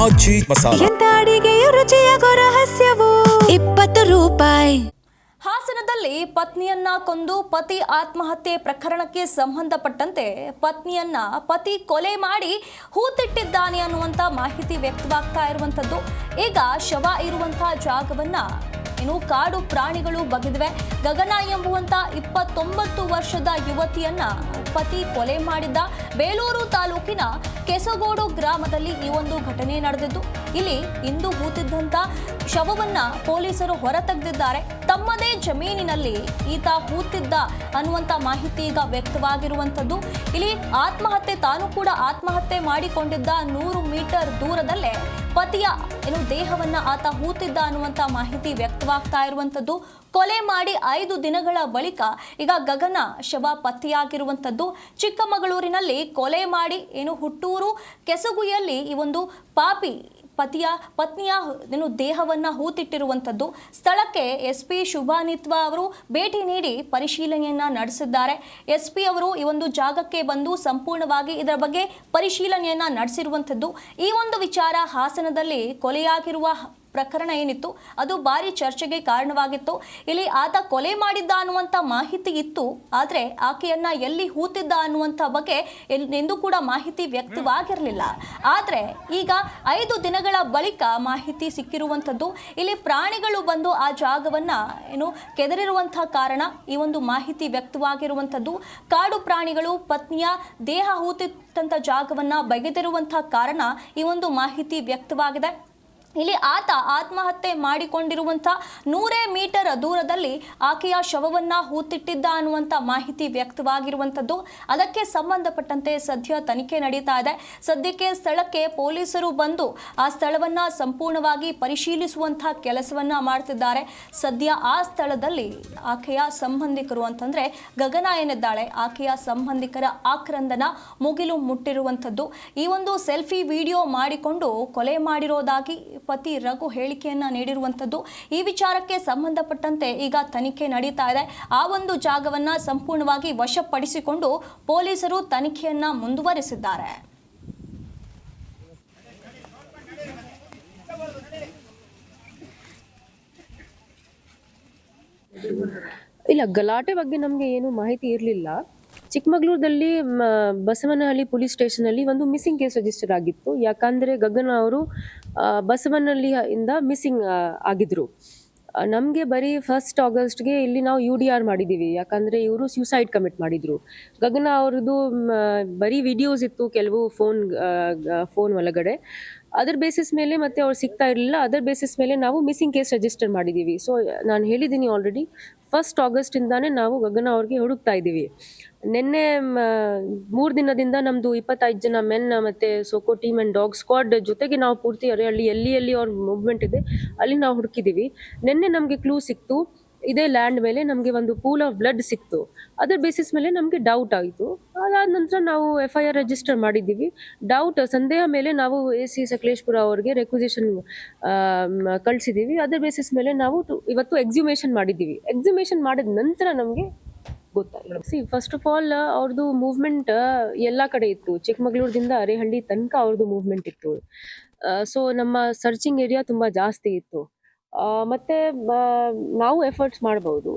ಆಚಿ ಮಸಾಲ. ಎಂತ ಅಡಿಗೆಯ ರುಚಿಯಾಗೋ ರಹಸ್ಯವು 20 ರೂಪಾಯಿ. ಹಾಸನದಲ್ಲಿ ಪತ್ನಿಯನ್ನ ಕೊಂದು ಪತಿ ಆತ್ಮಹತ್ಯೆ ಪ್ರಕರಣಕ್ಕೆ ಸಂಬಂಧಪಟ್ಟಂತೆ ಪತ್ನಿಯನ್ನ ಪತಿ ಕೊಲೆ ಮಾಡಿ ಹೂತಿಟ್ಟಿದ್ದಾನೆ ಅನ್ನುವಂಥ ಮಾಹಿತಿ ವ್ಯಕ್ತವಾಗ್ತಾ ಇರುವಂಥದ್ದು. ಈಗ ಶವ ಇರುವಂತಹ ಜಾಗವನ್ನ ಕಾಡು ಪ್ರಾಣಿಗಳು ಬಗೆದಿವೆ. ಗಗನ ಎಂಬುವಂತ 29 ವರ್ಷದ ಯುವತಿಯನ್ನ ಪತಿ ಕೊಲೆ ಮಾಡಿದ್ದ. ಬೇಲೂರು ತಾಲೂಕಿನ ಕೆಸಗೋಡು ಗ್ರಾಮದಲ್ಲಿ ಈ ಒಂದು ಘಟನೆ ನಡೆದಿದ್ದು, ಇಲ್ಲಿ ಇಂದು ಹೂತಿದ್ದಂತ ಶವವನ್ನ ಪೊಲೀಸರು ಹೊರತೆಗೆದಿದ್ದಾರೆ. ತಮ್ಮದೇ ಜಮೀನಿನಲ್ಲಿ ಈತ ಹೂತಿದ್ದ ಅನ್ನುವಂತ ಮಾಹಿತಿ ಈಗ ವ್ಯಕ್ತವಾಗಿರುವಂತದ್ದು. ಇಲ್ಲಿ ಆತ್ಮಹತ್ಯೆ, ತಾನು ಕೂಡ ಆತ್ಮಹತ್ಯೆ ಮಾಡಿಕೊಂಡಿದ್ದ 100 ಮೀಟರ್ ದೂರದಲ್ಲೇ ಪತಿಯ ದೇಹವನ್ನ ಆತ ಹೂತಿದ್ದ ಅನ್ನುವಂತ ಮಾಹಿತಿ ವ್ಯಕ್ತವಾಗ್ತಾ ಇರುವಂತದ್ದು. ಕೊಲೆ ಮಾಡಿ 5 ದಿನಗಳ ಬಳಿಕ ಈಗ ಗಗನ ಶವ ಪತ್ತೆಯಾಗಿರುವಂತದ್ದು. ಚಿಕ್ಕಮಗಳೂರಿನಲ್ಲಿ ಕೊಲೆ ಮಾಡಿ ಹುಟ್ಟೂರು ಕೆಸಗುಯಲ್ಲಿ ಈ ಒಂದು ಪಾಪಿ ಪತ್ನಿಯ ದೇಹವನ್ನ ಹೂತಿಟ್ಟಿರುವಂತದ್ದು. ಸ್ಥಳಕ್ಕೆ ಎಸ್ಪಿ ಶುಭಾನಿತ್ವ ಅವರು ಭೇಟಿ ನೀಡಿ ಪರಿಶೀಲನೆಯನ್ನ ನಡೆಸಿದ್ದಾರೆ. ಎಸ್ಪಿ ಅವರು ಈ ಒಂದು ಜಾಗಕ್ಕೆ ಬಂದು ಸಂಪೂರ್ಣವಾಗಿ ಇದರ ಬಗ್ಗೆ ಪರಿಶೀಲನೆಯನ್ನ ನಡೆಸಿರುವಂತದ್ದು. ಈ ಒಂದು ವಿಚಾರ ಹಾಸನದಲ್ಲಿ ಕೊಲೆಯಾಗಿರುವ ಪ್ರಕರಣ ಏನಿತ್ತು ಅದು ಭಾರಿ ಚರ್ಚೆಗೆ ಕಾರಣವಾಗಿತ್ತು. ಇಲ್ಲಿ ಆತ ಕೊಲೆ ಮಾಡಿದ್ದ ಅನ್ನುವಂಥ ಮಾಹಿತಿ ಇತ್ತು, ಆದರೆ ಆಕೆಯನ್ನ ಎಲ್ಲಿ ಹೂತಿದ್ದ ಅನ್ನುವಂಥ ಬಗ್ಗೆ ಎಂದೂ ಕೂಡ ಮಾಹಿತಿ ವ್ಯಕ್ತವಾಗಿರಲಿಲ್ಲ. ಆದರೆ ಈಗ 5 ದಿನಗಳ ಬಳಿಕ ಮಾಹಿತಿ ಸಿಕ್ಕಿರುವಂಥದ್ದು. ಇಲ್ಲಿ ಪ್ರಾಣಿಗಳು ಬಂದು ಆ ಜಾಗವನ್ನ ಕೆದರಿರುವಂತಹ ಕಾರಣ ಈ ಒಂದು ಮಾಹಿತಿ ವ್ಯಕ್ತವಾಗಿರುವಂಥದ್ದು. ಕಾಡು ಪ್ರಾಣಿಗಳು ಪತ್ನಿಯ ದೇಹ ಹೂತಿಟ್ಟಂಥ ಜಾಗವನ್ನ ಬಗೆದಿರುವಂತಹ ಕಾರಣ ಈ ಒಂದು ಮಾಹಿತಿ ವ್ಯಕ್ತವಾಗಿದೆ. ಇಲ್ಲಿ ಆತ ಆತ್ಮಹತ್ಯೆ ಮಾಡಿಕೊಂಡಿರುವಂಥ 100 ಮೀಟರ್ ದೂರದಲ್ಲಿ ಆಕೆಯ ಶವವನ್ನ ಹೂತಿಟ್ಟಿದ್ದ ಅನ್ನುವಂಥ ಮಾಹಿತಿ ವ್ಯಕ್ತವಾಗಿರುವಂಥದ್ದು. ಅದಕ್ಕೆ ಸಂಬಂಧಪಟ್ಟಂತೆ ಸದ್ಯ ತನಿಖೆ ನಡೀತಾ ಇದೆ. ಸದ್ಯಕ್ಕೆ ಸ್ಥಳಕ್ಕೆ ಪೊಲೀಸರು ಬಂದು ಆ ಸ್ಥಳವನ್ನ ಸಂಪೂರ್ಣವಾಗಿ ಪರಿಶೀಲಿಸುವಂಥ ಕೆಲಸವನ್ನ ಮಾಡ್ತಿದ್ದಾರೆ. ಸದ್ಯ ಆ ಸ್ಥಳದಲ್ಲಿ ಆಕೆಯ ಸಂಬಂಧಿಕರು ಅಂತಂದ್ರೆ ಗಗನ ಏನಿದ್ದಾಳೆ, ಆಕೆಯ ಸಂಬಂಧಿಕರ ಆಕ್ರಂದನ ಮುಗಿಲು ಮುಟ್ಟಿರುವಂಥದ್ದು. ಈ ಒಂದು ಸೆಲ್ಫಿ ವಿಡಿಯೋ ಮಾಡಿಕೊಂಡು ಕೊಲೆ ಮಾಡಿರೋದಾಗಿ ಪತಿ ರಘು ಹೇಳಿಕೆಯನ್ನ ನೀಡಿರುವಂಥದ್ದು. ಈ ವಿಚಾರಕ್ಕೆ ಸಂಬಂಧಪಟ್ಟಂತೆ ಈಗ ತನಿಖೆ ನಡೀತಾ ಇದೆ. ಆ ಒಂದು ಜಾಗವನ್ನ ಸಂಪೂರ್ಣವಾಗಿ ವಶಪಡಿಸಿಕೊಂಡು ಪೊಲೀಸರು ತನಿಖೆಯನ್ನ ಮುಂದುವರಿಸಿದ್ದಾರೆ. ಇಲ್ಲ, ಗಲಾಟೆ ಬಗ್ಗೆ ನಮಗೆ ಏನು ಮಾಹಿತಿ ಇರಲಿಲ್ಲ. ಚಿಕ್ಕಮಗಳೂರಲ್ಲಿ ಬಸವನಹಳ್ಳಿ ಪೊಲೀಸ್ ಸ್ಟೇಷನಲ್ಲಿ ಒಂದು ಮಿಸ್ಸಿಂಗ್ ಕೇಸ್ ರಿಜಿಸ್ಟರ್ ಆಗಿತ್ತು. ಯಾಕಂದ್ರೆ ಗಗನ ಅವರು ಬಸವನಹಳ್ಳಿ ಇಂದ ಮಿಸ್ಸಿಂಗ್ ಆಗಿದ್ರು. ನಮಗೆ ಬರೀ 1 ಆಗಸ್ಟ್ಗೆ ಇಲ್ಲಿ ನಾವು UDR ಮಾಡಿದ್ದೀವಿ. ಯಾಕಂದ್ರೆ ಇವರು ಸ್ಯೂಸೈಡ್ ಕಮಿಟ್ ಮಾಡಿದ್ರು. ಗಗನ ಅವ್ರದ್ದು ಬರೀ ವಿಡಿಯೋಸ್ ಇತ್ತು ಕೆಲವು ಫೋನ್ ಒಳಗಡೆ. ಅದರ ಬೇಸಿಸ್ ಮೇಲೆ ಮತ್ತೆ ಅವ್ರು ಸಿಗ್ತಾ ಇರಲಿಲ್ಲ. ಅದರ ಬೇಸಿಸ್ ಮೇಲೆ ನಾವು ಮಿಸ್ಸಿಂಗ್ ಕೇಸ್ ರಿಜಿಸ್ಟರ್ ಮಾಡಿದ್ದೀವಿ. ಸೊ ನಾನು ಹೇಳಿದ್ದೀನಿ ಆಲ್ರೆಡಿ 1 ಆಗಸ್ಟ್ ಇಂದಾನೆ ನಾವು ಗಗನ ಅವ್ರಿಗೆ ಹುಡುಕ್ತಾ ಇದ್ದೀವಿ. ನಿನ್ನೆ 3 ದಿನದಿಂದ ನಮ್ದು 25 ಜನ ಮೆನ್ ಮತ್ತೆ SOCO team and dog squad ಜೊತೆಗೆ ನಾವು ಪೂರ್ತಿ ಎಲ್ಲಿ ಅವ್ರ ಮೂವ್ಮೆಂಟ್ ಇದೆ ಅಲ್ಲಿ ನಾವು ಹುಡುಕಿದ್ದೀವಿ. ನಿನ್ನೆ ನಮಗೆ ಕ್ಲೂ ಸಿಕ್ತು. ಇದೇ ಲ್ಯಾಂಡ್ ಮೇಲೆ ನಮಗೆ ಒಂದು ಪೂಲ್ ಆಫ್ ಬ್ಲಡ್ ಸಿಕ್ತು. ಅದರ ಬೇಸಿಸ್ ಮೇಲೆ ನಮಗೆ ಡೌಟ್ ಆಯಿತು. ಅದಾದ ನಂತರ ನಾವು FIR ರಿಜಿಸ್ಟರ್ ಮಾಡಿದ್ದೀವಿ. ಸಂದೇಹ ಮೇಲೆ ನಾವು AC ಸಕಲೇಶ್ಪುರ ಅವ್ರಿಗೆ ರೆಕ್ವಿಸಿಷನ್ ಕಳಿಸಿದ್ದೀವಿ. ಅದರ ಬೇಸಿಸ್ ಮೇಲೆ ನಾವು ಇವತ್ತು ಎಕ್ಸಿಮೇಷನ್ ಮಾಡಿದ್ದೀವಿ. ಎಕ್ಸಿಮೇಷನ್ ಮಾಡಿದ ನಂತರ ನಮಗೆ ಗೊತ್ತಾಯಿತು. ಫಸ್ಟ್ ಆಫ್ ಆಲ್ ಅವ್ರದ್ದು ಮೂವ್ಮೆಂಟ್ ಎಲ್ಲ ಕಡೆ ಇತ್ತು. ಚಿಕ್ಕಮಗಳೂರದಿಂದ ಅರೇಹಳ್ಳಿ ತನಕ ಅವ್ರದ್ದು ಮೂವ್ಮೆಂಟ್ ಇತ್ತು. ಸೊ ನಮ್ಮ ಸರ್ಚಿಂಗ್ ಏರಿಯಾ ತುಂಬಾ ಜಾಸ್ತಿ ಇತ್ತು. ಮತ್ತೆ ನಾವು ಎಫರ್ಟ್ಸ್ ಮಾಡಬಹುದು.